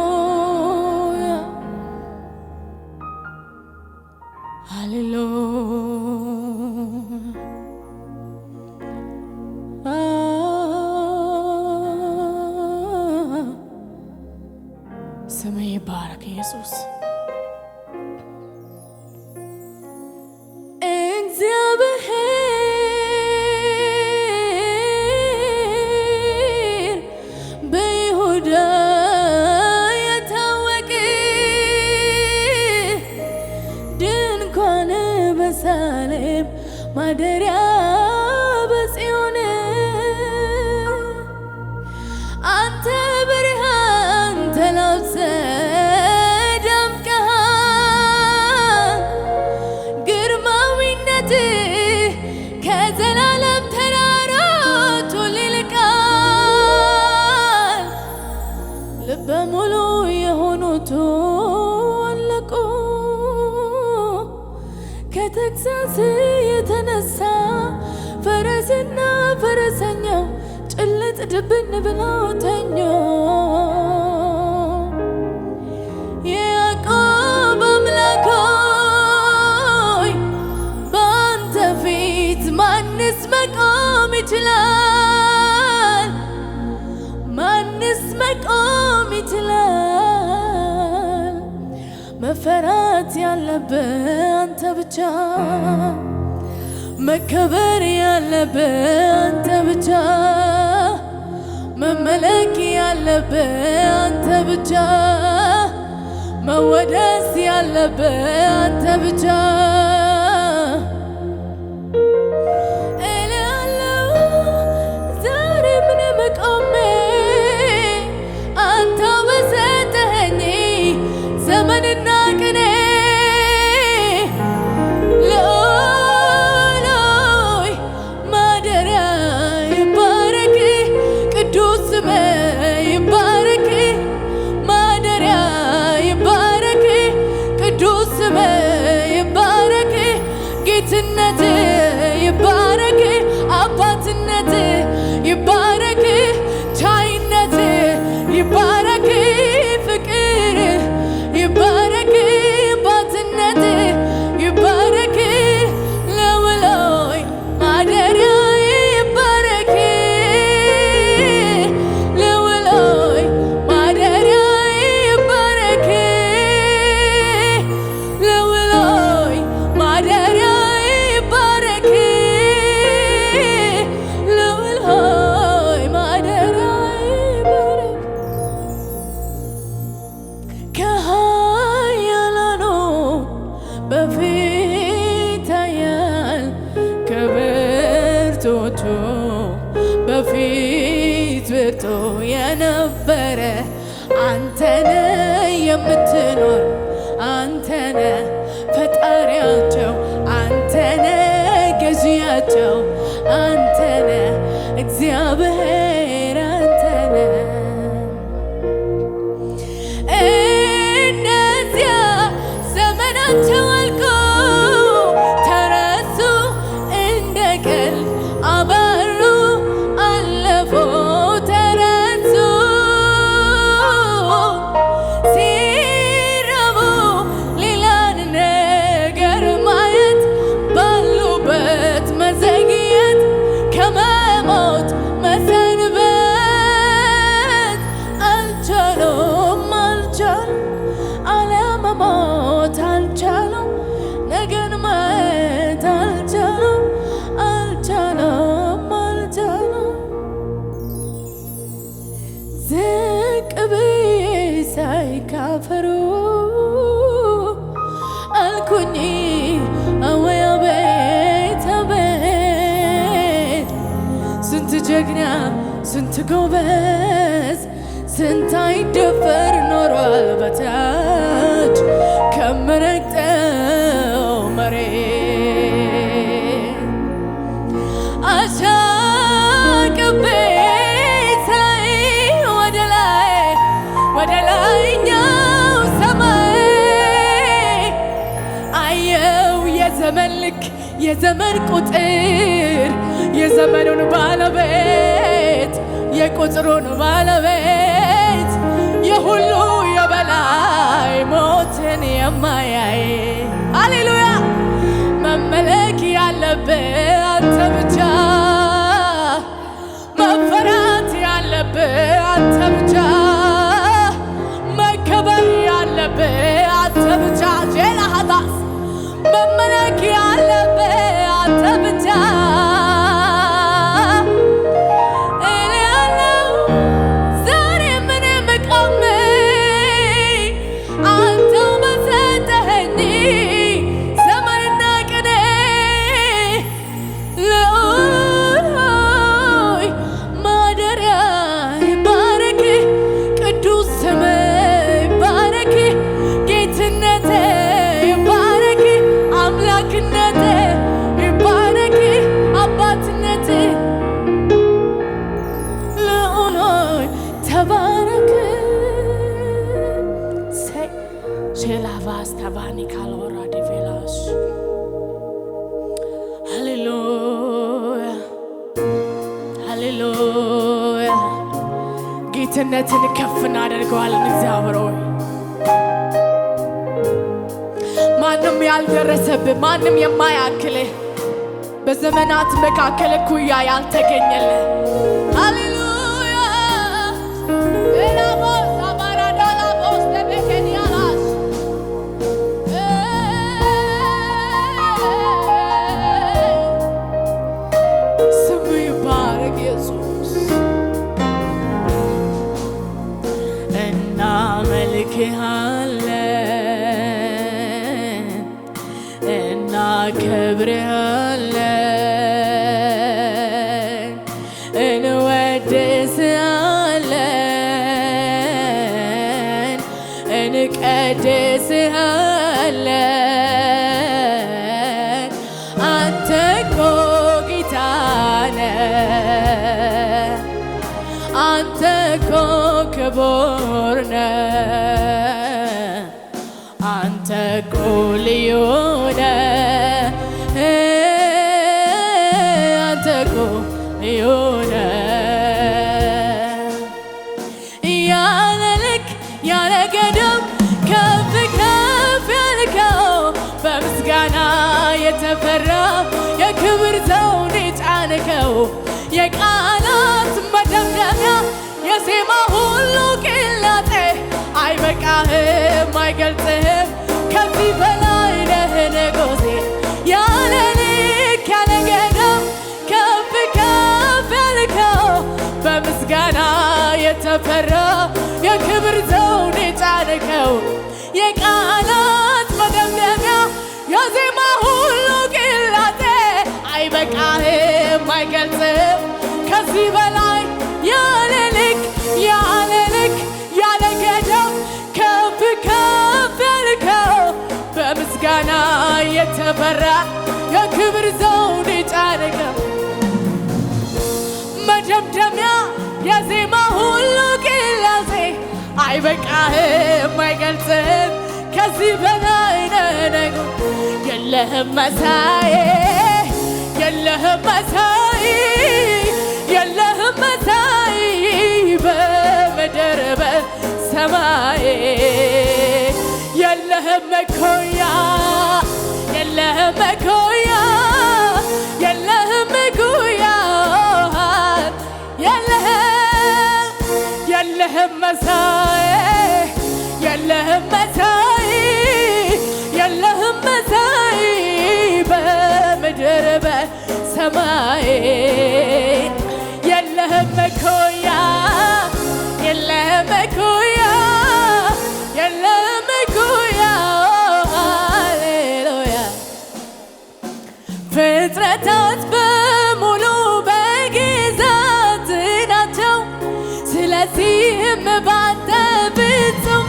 Hallelujah, hallelujah. ስምህ ይባረክ ኢየሱስ። እግዚአብሔር በይሁዳ የታወቀ ድንኳን በሳሌም ማደሪያ በጽዮን አንተ ብርሃን ተላብሰህ ደምቀሃል። ግርማዊነትህ ከዘላለም ተራሮች ሁሉ ይልቃል። ልበ ሙሉ የሆኑት አለቁ ከተግሣጽ የተነሳ ፈረስና ፈረሰኛው ጭልጥ ድብን ብለው ተኙ። የያዕቆብ አምላክ ሆይ በአንተ ፊት ማንስ መቆም ይችላል? ማንስ መቆም ይችላል? መፈራት ያለብህ አንተ ብቻ፣ መከበር ያለብህ አንተ ብቻ፣ መመለክ ያለብህ አንተ ብቻ፣ መወደስ ያለብህ አንተ ብቻ። እላለሁ ዛሬ ምን መቆሜ አንተው በሰጠኸኝ ዘመንና ቅኔ ጌትነት ይባረክ፣ አባትነት ይባረክ፣ ቻይነት ይባረክ፣ ፍቅር ይባረክ፣ አባትነት ይባረክ፣ ለውሎይ ማደሪያ ይባረክ፣ ለውሎይ ማደሪያ ይባረክ፣ ለውሎይ ማደሪያ በፊት ያያል ከብርቶቹ በፊት ብርቱ የነበረ አንተነ የምትኖር አንተነ ፈጣሪያቸው አንተነ ገዢያቸው አንተነ እግዚአብሔር አንተነ እነዚያ ዘመናቸው አልቆ ተረሱ እንደ ቀልድ አበሩ አለፉ ተረሱ ሲራቡ ሌላን ነገር ማየት ባሉበት መዘግየት ከመሞት መሰንበት አልቻሉም አለመሞት አልቻሉም ነገን ማየት አልቻሉም ዝቅ ብዬ ሳይ ካፈሩ አልኩኝ አወይ አቤት አቤት ስንት ጀግና ስንት ጎበዝ ስንት አይደፈር ኖሯል በታች ከምረግጠው መሬት አሻቅቤ ሳይ ወደ ላይኛው ሰማይ አየው የዘመን ልክ የዘመን ቁጥር የዘመኑን ባለቤት የቁጥሩን ባለቤት የሁሉ የበላይ ሞትን የማያይ ሃሌሉያ መመለክ ያለብህ አንተ ብቻ መፈራት ያለብህ አንተ ብቻ መከበር ያለብህ አንተ ብቻ ጀላሃዳስ መመለክ ያለብህ አንተ ብቻ ጌትነትን ከፍ እናደርገዋለን። እግዚአብሔር ሆይ ማንም ያልደረሰብህ ማንም የማያክልህ በዘመናት መካከል እኩያ ያልተገኘልህ ሃሌሉያ ኤላቦስ አባራዳላቦስ ደበከኒያላስ ስሙ ይባረክ ኢየሱስ እናመልክሃለን እናከብርሃለን እንወድስሃለን እንቀድስሃለን አንተ እኮ ጌታ ነህ አንተ እኮ ክቡር ነህ አንተ እኮ ልዩ ነህ አንተ እኮ ልዩ ነህ ያለ ልክ ያለ ገደብ ከፍ ከፍ ያልከው በምስጋና የተፈራ የክብር ዘውድ የጫንከው የቃላት መደምደሚያ የዜማ ሁሉ ቅላጤ አይበቃህም አይገልጽህም ከዚህ በላይ ነህ ንጉሴ ያለ ልክ ያለ ገደብ ከፍ ከፍ ያልከው በምስጋና የተፈራ የክብር ዘውድ የጫንከው የቃላት መደምደሚያ የዜማ ሁሉ ቅላጤ አይበቃህም አይገልጽህም ከዚህ በላይ ያለ ልክ ያለ ልክ ያለ ገደብ ከፍ ከፍ ያልከው በምስጋና የተፈራ የክብር ዘውድ የጫንከው መደምደሚያ የዜማ ሁሉ ቅላጼ አይበቃህም አይገልጽህም ከዚህ በላይ ነህ የለህም መሳዬ የለህም መሳዬ የለህም መሳይ በምድር በሰማይ የለህም መኮያ የለህም መኮያ የለህም መኮያ የለህም መሳይ የለህም መሳይ የለህም መሳይ በምድር በሰማይ የለህም መኮያ የለህም መኮያ የለህም መኮያ ሃሌሉያ ፍጥረታት በሙሉ በግዛት ናቸው ስለዚህም ባንተ ፍጹም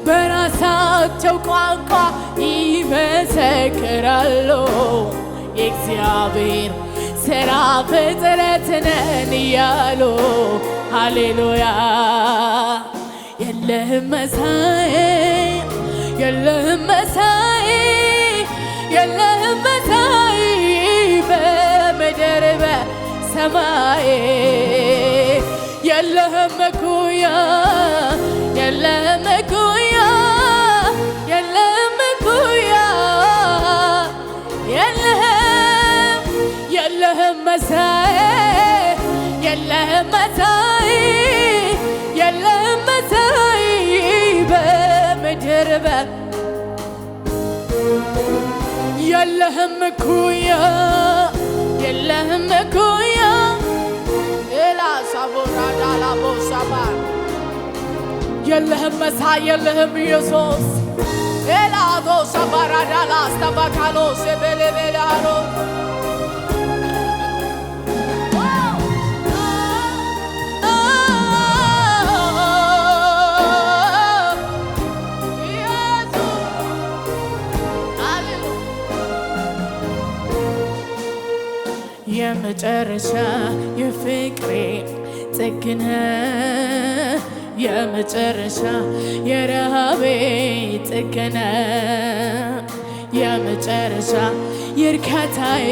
በራሳቸው ቋንቋ ይመሰክራሉ የእግዚአብሔር ሥራ ፍጥረት ነን እያሉ ሃሌሉያ የለህም መሳይ የለህም መሳይ የለህም መሳይ በምድር በሰማይ የለ የለህም እኩያ የለህም እኩያ የለህም እኩያ የለህም መሳይ የለህም መሳይ የለህም መሳይ በምድር የለህም እኩያ የለህም እኩያ ኤላ ሳቦራ ዳላቦ ሳባ የለህም መሳይ የለህም ኢየሱስ ኤላ ዶ ሳባራ ዳላ አስተባካሎ ሰበለበላሮ የመጨረሻ የፍቅሬ ጥግነ የመጨረሻ የረሃቤ ጥግነ የመጨረሻ የእርካታዬ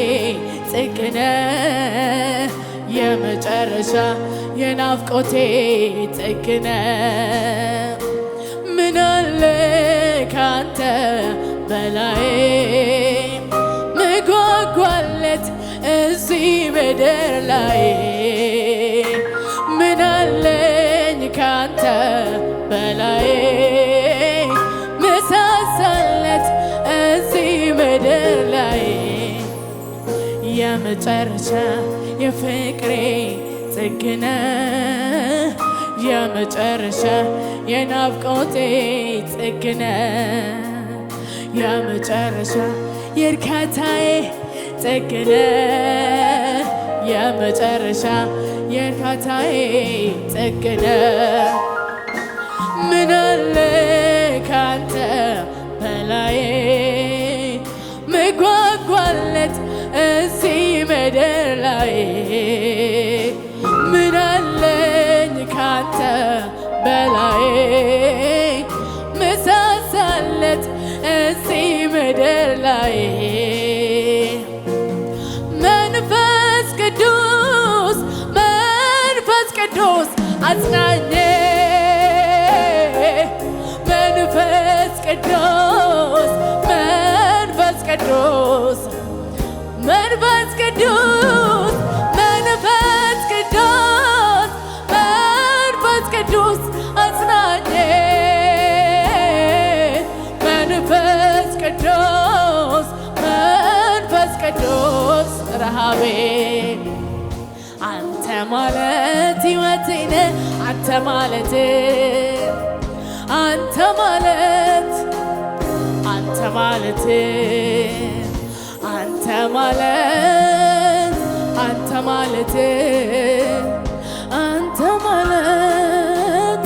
ጥግነ የመጨረሻ የናፍቆቴ ጥግነ ምን አለ ካንተ በላይ ምጓጓለት እዚህ ምድር ላይ ምን አለኝ ካንተ በላይ ምሳሳለት እዚህ ምድር ላይ የመጨረሻ የፍቅሬ ጥግነ የመጨረሻ የናፍቆቴ ጥግነ የመጨረሻ የእርካታዬ ጥግነ የመጨረሻ የእርካታዬ ጥግነ ምን አለ ካንተ በላይ ምጓጓለት እዚህ ምድር ላይ ምን አለኝ ካንተ በላይ ምሳሳለት እዚህ ምድር ላይ መንፈስ ቅዱስ አጽናኜ መንፈስ ቅዱስ መንፈስ ቅዱስ መንፈስ ቅዱስ መንፈስ ቅዱስ መንፈስ ቅዱስ አጽናኜ መንፈስ ቅዱስ መንፈስ ቅዱስ ረሃቤ አንተ ማለት ሕይወቴ ነህ አንተ ማለት አንተ ማለት አንተ ማለት አንተ ማለት አንተ ማለት አንተ ማለት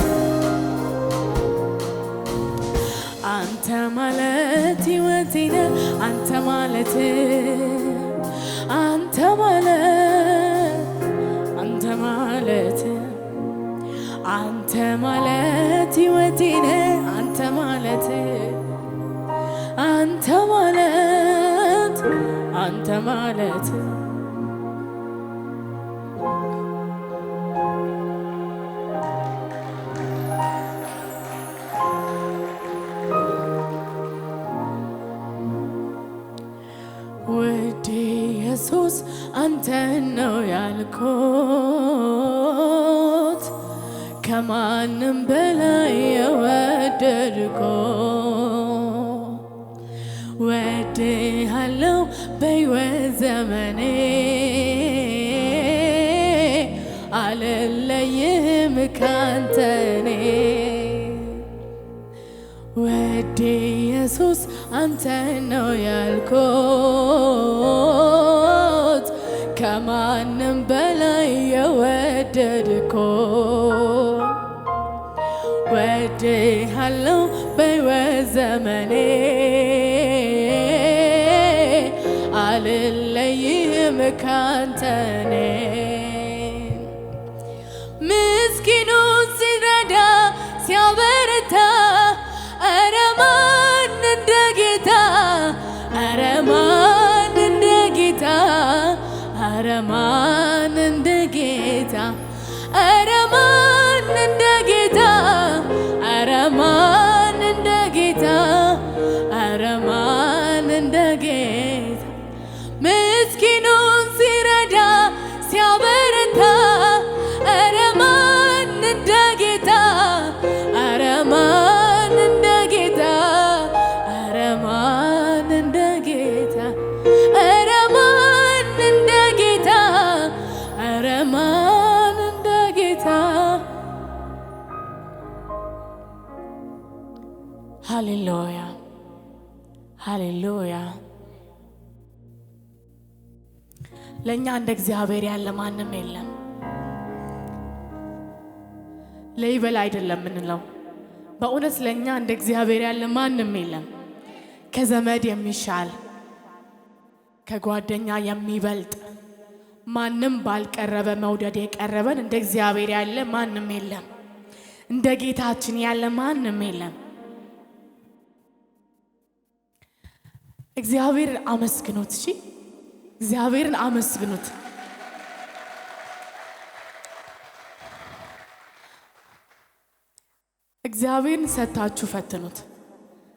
አንተ ማለት ሕይወቴ ነህ አንተ ማለት አንተ ማለት አንተ ማለት አንተ ማለት ሕይወቴ ነህ አንተ ማለት አንተ ማለት አንተ ማለት ውዴ ኢየሱስ አንተን ነው ያልኩት ከማንም በላይ የወደድኩት ወድሃለው በሕይወት ዘመኔ አልለይህም ካንተ እኔ ውዴ ኢየሱስ አንተን ነው ያልኩት ከማንም በላይ የወደድኩት ወድሃለው በሕይወት ዘመኔ አልለይህም ካንተ እኔ ምስኪኑን ሲረዳ ሲያበረታ ኧረ ማን እንደ ጌታ ኧረ ማን እንደ ጌታ ኧረ ማን እንደ ጌታ ኧረ ማን ሃሌሉያ ሃሌሉያ። ለኛ እንደ እግዚአብሔር ያለ ማንም የለም። ለይበል አይደለም ምንለው፣ በእውነት ለኛ እንደ እግዚአብሔር ያለ ማንም የለም። ከዘመድ የሚሻል ከጓደኛ የሚበልጥ ማንም ባልቀረበ መውደድ የቀረበን እንደ እግዚአብሔር ያለ ማንም የለም። እንደ ጌታችን ያለ ማንም የለም። እግዚአብሔርን አመስግኑት። እሺ እግዚአብሔርን አመስግኑት። እግዚአብሔርን ሰታችሁ ፈትኑት።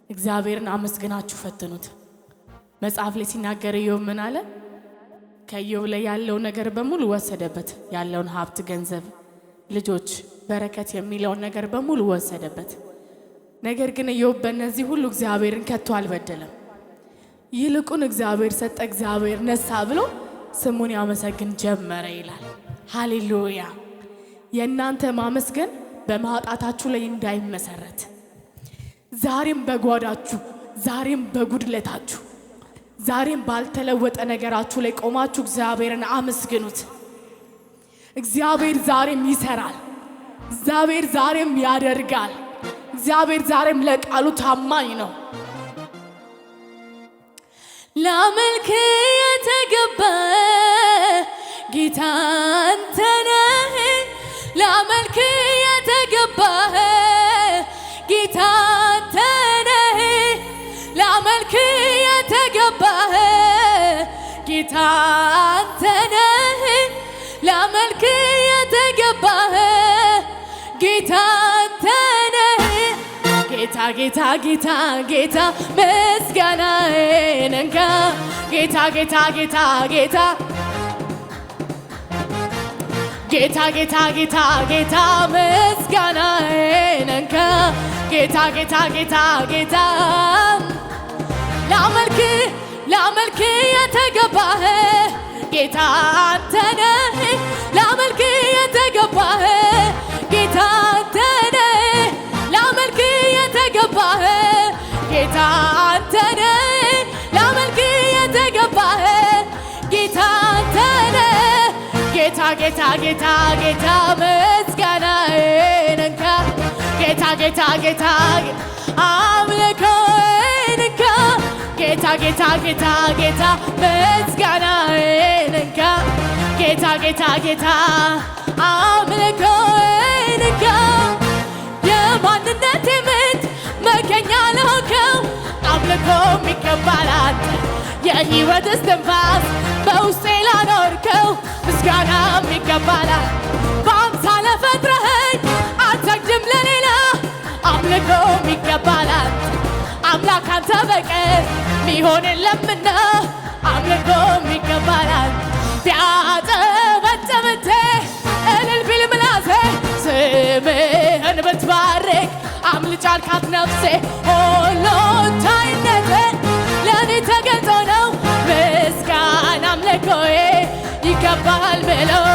እግዚአብሔርን አመስግናችሁ ፈትኑት። መጽሐፍ ላይ ሲናገር ኢዮብ ምን አለ? ከኢዮብ ላይ ያለው ነገር በሙሉ ወሰደበት። ያለውን ሀብት፣ ገንዘብ፣ ልጆች፣ በረከት የሚለውን ነገር በሙሉ ወሰደበት። ነገር ግን ኢዮብ በእነዚህ ሁሉ እግዚአብሔርን ከቶ አልበደለም። ይልቁን እግዚአብሔር ሰጠ፣ እግዚአብሔር ነሳ ብሎ ስሙን ያመሰግን ጀመረ ይላል። ሃሌሉያ። የእናንተ ማመስገን በማጣታችሁ ላይ እንዳይመሰረት፣ ዛሬም በጓዳችሁ፣ ዛሬም በጉድለታችሁ፣ ዛሬም ባልተለወጠ ነገራችሁ ላይ ቆማችሁ እግዚአብሔርን አመስግኑት። እግዚአብሔር ዛሬም ይሰራል። እግዚአብሔር ዛሬም ያደርጋል። እግዚአብሔር ዛሬም ለቃሉ ታማኝ ነው። ላመልክ የተገባ ጌታ አንተ ነህ። ላመልክ የተገባ ጌታ አንተ ነህ። ላመልክ የተገባ ጌታ አንተ ነህ። ላመልክ የተገባ ጌታ አንተ ነህ። ጌታ ጌታ ጌታ ጌታ ምስጋናዬን እንካ። ጌታ ጌታ ጌታ ጌታ ጌታ ጌታ ጌታ ጌታ ምስጋናዬን እንካ። ጌታ ጌታ ጌታ ጌታ ላመልክ የተገባህ ጌታ አንተ ነህ። ላመልክ የተገባህ ጌታ አንተ ነህ። ላመልክ የተገባህ ጌታ አንተ ነህ። ላመልክ የተገባህ ጌታ አንተ ነህ። ጌታ ጌታ ጌታ ጌታ ምስጋናዬን እንካ። ጌታ ጌታ ጌታ አምልኮዬን እንካ። ጌታ ጌታ ጌታ ጌታ ምስጋናዬን እንካ። ጌታ ጌታ ጌታ አምልኮዬን እንካ። የማንነቴ ምንጭ መገኛ ለሆንከው አምልኮም ይገባል አንተ። የሕይወት እስትንፋስ በውስጤ ላኖርከው ምስጋናም ይገባል። በአምሳለ ፈጥረኸኝ አልሰግድም ለሌላ አምልኮም ይገባል አንተ። አምላክ አንተ በቀር ሚሆን የለምና አምልኮም ይገባል። ቢያጨበጭብቴ እልል ቢል ምላሴ ስምህን ብትባርክ አምልጫ አልካት ነፍሴ። ሁሉን ቻይነትህ ለእኔ ተገልጦ ነው ምስጋና አምልኮዬ ይገባል ብለው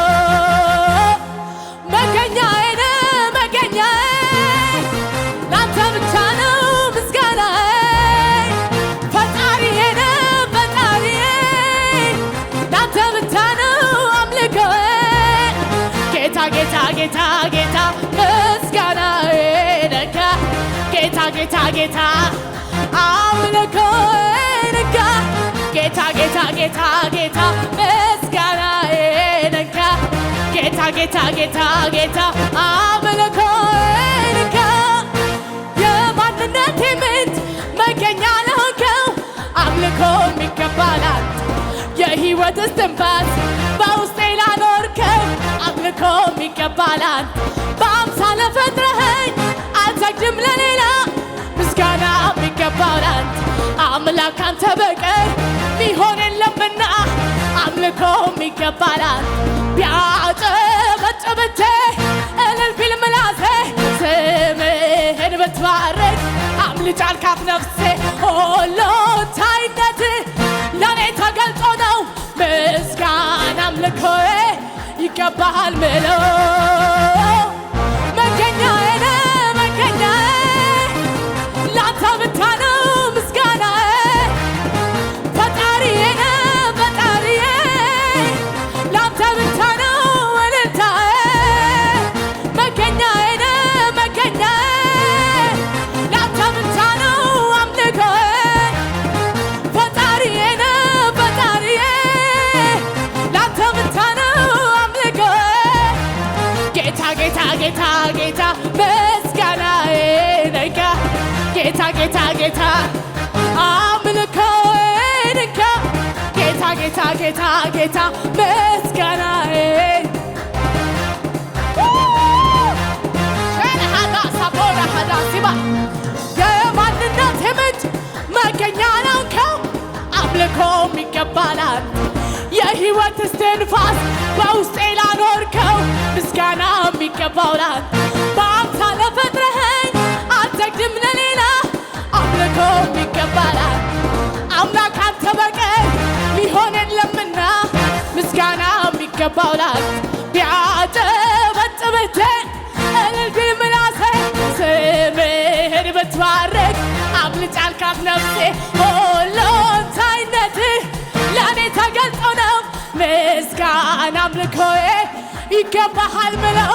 መገኛዬ ነህ መገኛዬ ላንተ ብቻ ነው ምስጋናዬ። ፈጣሪዬ ነህ ፈጣሪዬ ላንተ ብቻ ነው አምልኮዬ። ጌታ ጌታ ጌታ ጌታ ምስጋናዬን እንካ። ጌታ ጌታ ጌታ አምልኮዬን እንካ። ጌታ ጌታ ጌታ ጌታ ምስጋናዬን እንካ። ጌታ ጌታ ጌታ ጌታ አምልኮዬን እንካ። የማንነቴ ምንጭ መገኛ ለሆንከው አምልኮም ይገባል። የሕይወት እስትንፋስ በውስጤ ላኖርከው አምልኮም ይገባል። በአምሳለ ፈጥረኸኝ አልሰግድም ለሌላ ምስጋናም ይገባል። አምላክ አንተ በቀር ሚሆን የለምና አምልኮም ይገባል። ቢያጨበጭብቴ እልል ቢል ምላሴ ስምህን ብትባርክ አምልጫ አልካት ነፍሴ። ሁሉን ቻይነትህ ለእኔ ተገልጦ ነው ምስጋና አምልኮዬ ይገባሃል ምለው መገኛዬ ነህ መገኛዬ ላንተ ጌታ ጌታ ምስጋናዬ ነካ ጌታ ጌታ ጌታ አምልኮዬ ነካ ጌታ ጌታ ጌታ ጌታ ምስጋናዬ የማንነት ምንጭ መገኛ ናንከው አምልኮም ይገባላል የሕይወት እስትንፋስ በውስጤ ላኖርከው ምስጋናም ይገባላል በአምሳለ ፈጥረኸኝ አልሰግድም ለሌላ አምልኮም ይገባላል አምላክ አንተ በቀር ሊሆን የለምና ምስጋናም ይገባላል ቢያጨበጭብህ እልል ቢል ምላሴ ስምህን ብትባርክ አብልጫ አልካት ነፍሴ ሁሉን ቻይነትህ ለእኔ ተገልጦ ነው ምስጋና አምልኮዬ ይገባሃል ምለው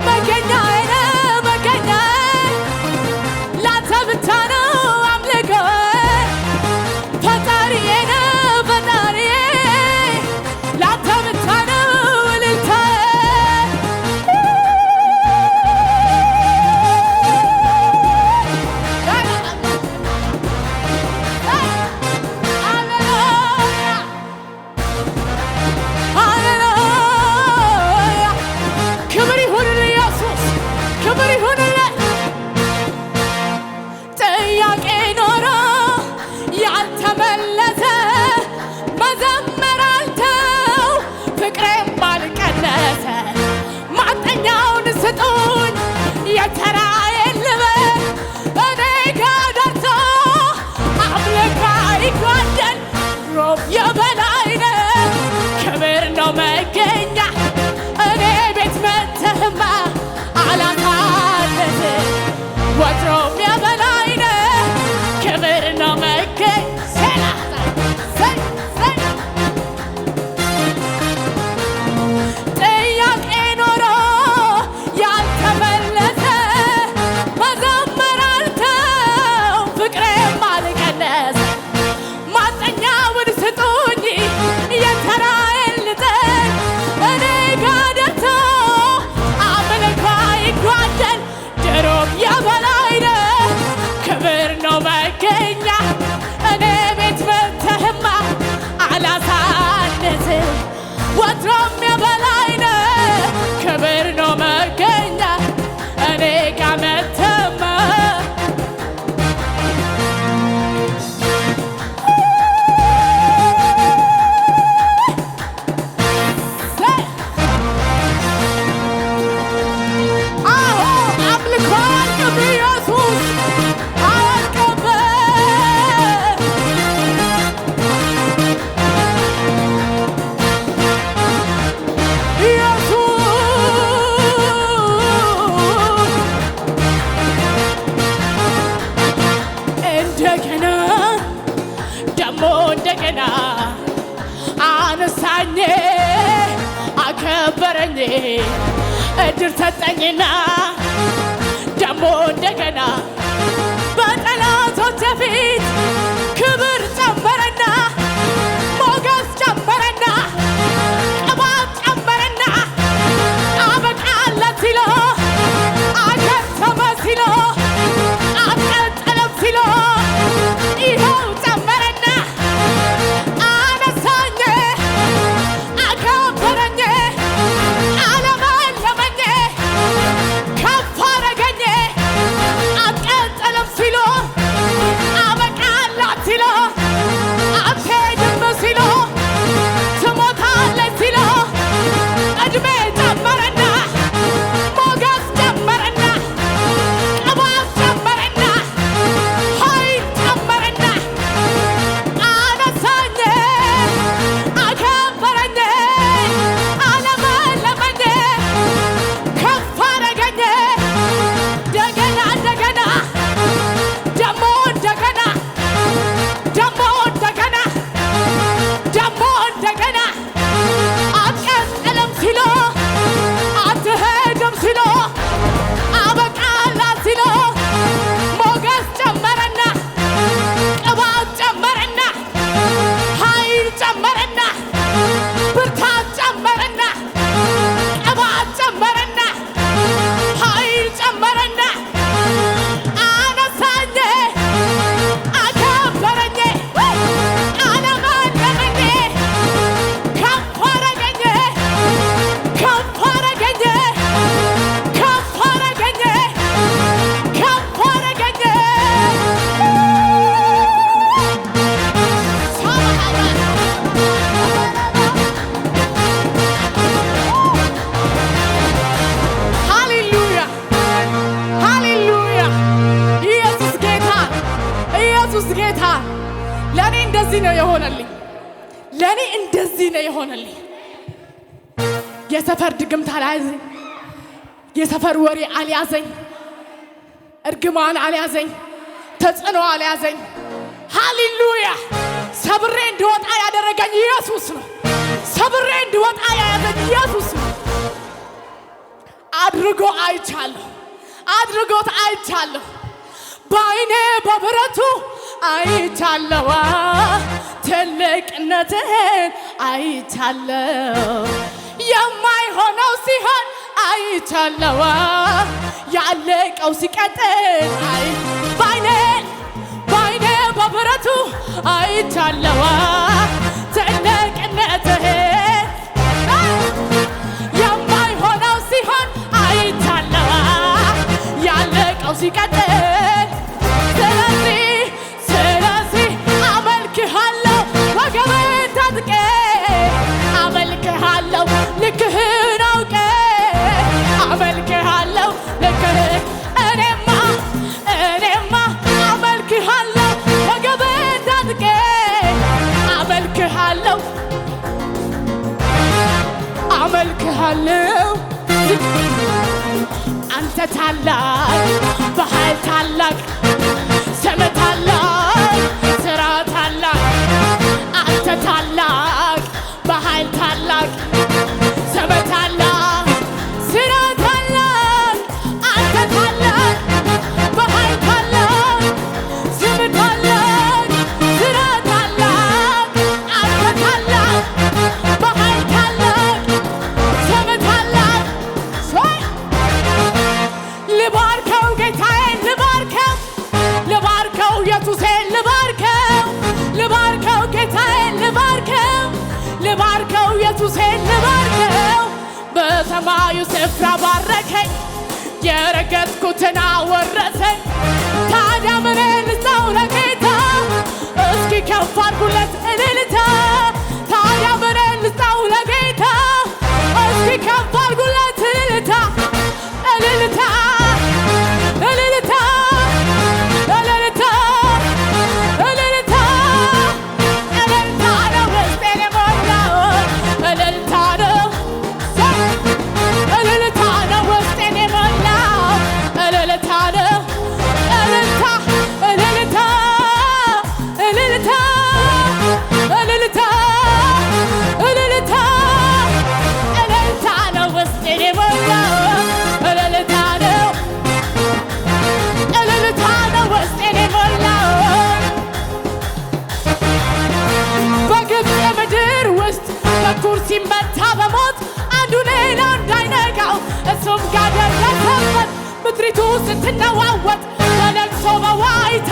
መገኛዬ ነህ መገኛዬ ላንተ ብቻ ነው አምልኮዬ ፈጣሪዬ ነህ ፈጣሪዬ ላንተ ብቻ ነው እልልታዬ የተራዬን ልበል እኔ ጋር ደርሶ አምልኮ ይጓደል ሮብ የበላይ ነህ ክብር ነው መገኛ እኔ ቤት መተህማ አላታለህ ወትሮም የበላይ ነህ ክብር ነው መገኛ ወትሮም የበላይ ነህ ክብር ነው መገኛ እኔ ጋር መተህማ አዎ አምልኮ አልቅም ኢየሱስ እንደገና አነሳኝ አከበረኝ እድል ሰጠኝና ደሞ እንደገና በጠላቶቼ ፊት ክብር ጨመረና ሞገስ ጨመረና ቅባት ጨመረና አበቃለት ሲሎ አከተመ ሲሎ አልቀጠለም ሲሎ ይኸው ጨመረና አነሳኝ አከበረኝ አለመለመኝ ከፍ አረገኝ ነው የሆነልኝ። ለኔ እንደዚህ ነው የሆነልኝ። የሰፈር ድግምት አልያዘኝ፣ የሰፈር ወሬ አልያዘኝ፣ እርግማን አልያዘኝ፣ ተጽዕኖ አልያዘኝ። ሃሌሉያ! ሰብሬ እንድወጣ ያደረገኝ ኢየሱስ ነው። ሰብሬ እንድወጣ ያደረገኝ ኢየሱስ ነው። አድርጎ አይቻለሁ፣ አድርጎት አይቻለሁ። በዓይኔ በብረቱ አይቻለሁ፣ ትልቅነትህን አይቻለሁ። የማይሆነው ሲሆን አይቻለሁ፣ ያለቀው ሲቀጥል በዓይኔ በብረቱ አይቻለሁ፣ ትልቅነትህን የማይሆነው ሲሆን አይቻለሁ፣ ያለቀው ሲቀጥል። ስለዚህ አመልክሃለሁ፣ ወገቤን ታጥቄ አመልክሃለሁ፣ ልክህን አውቄ አመልክሃለሁ፣ ልክህን እኔማ አመልክሃለሁ፣ ወገቤን ታጥቄ አመልክሃለሁ አንተ ታላቅ በኃይል ታላቅ ስም ታላቅ ሥራ ታላቅ አንተ ታላቅ በኃይል ታላቅ ስም ታላቅ ሥራ ታላቅ አንተ ታላቅ በኃይል ታላቅ ስም ታላቅ ሥራ ታላቅ አንተ ታላቅ በኃይል ታላቅ ስም ታላቅ። ልባርከው ጌታዬን ልባርከው ኢየሱሴን ልባርከው ጌታዬን ልባርከው ኢየሱሴን ልባርከው። በሰማዩ ስፍራ ባረከኝ፣ የረገጥኩትን አወረሰኝ። ታዲያ ምን ልስጠው ለጌታ? እስኪ ከፍ አድርጉለት እልልታ። ታዲያ ምን ልስጠው ለጌታ? እስኪ ከፍ አድርጉለት እልልታ እልልታ እልልታ እልልታ እልልታ እልልታ ነው ውስጤን የሞላው እልልታ ነው እልልታ ነው ውስጤን የሞላው እልልታ ነው እልልታ እልልታ እልልታ እልልታ እልልታ እልልታ ነው ውስጤን የሞላው እልልታ ነው እልልታ ነው ውስጤን የሞላው። በግብፅ ምድር ውስጥ በኩር ሲመታ በሞት አንዱ ሌላው እንዳይነካው እሱም ጋር ደረሰበት። ምድሪቱ ስትነዋወጥ በለቅሶ በዋይታ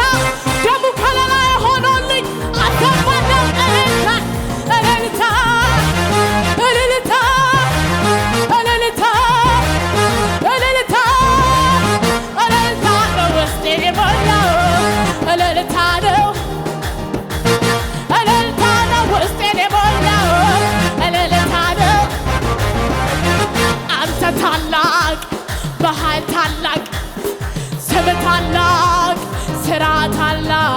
ደሙ ከለላ ሆኖልኝ አሰማለሁ እልልታ እልልታ እልልታ እልልታ እልልታ ነው ውስጤን የሞላው እልልታ ነው እልልታ ነው ውስጤን የሞላው እልልታ ነው። አንተ ታላቅ በኃይል ታላቅ ስም ታላቅ ሥራ ታላቅ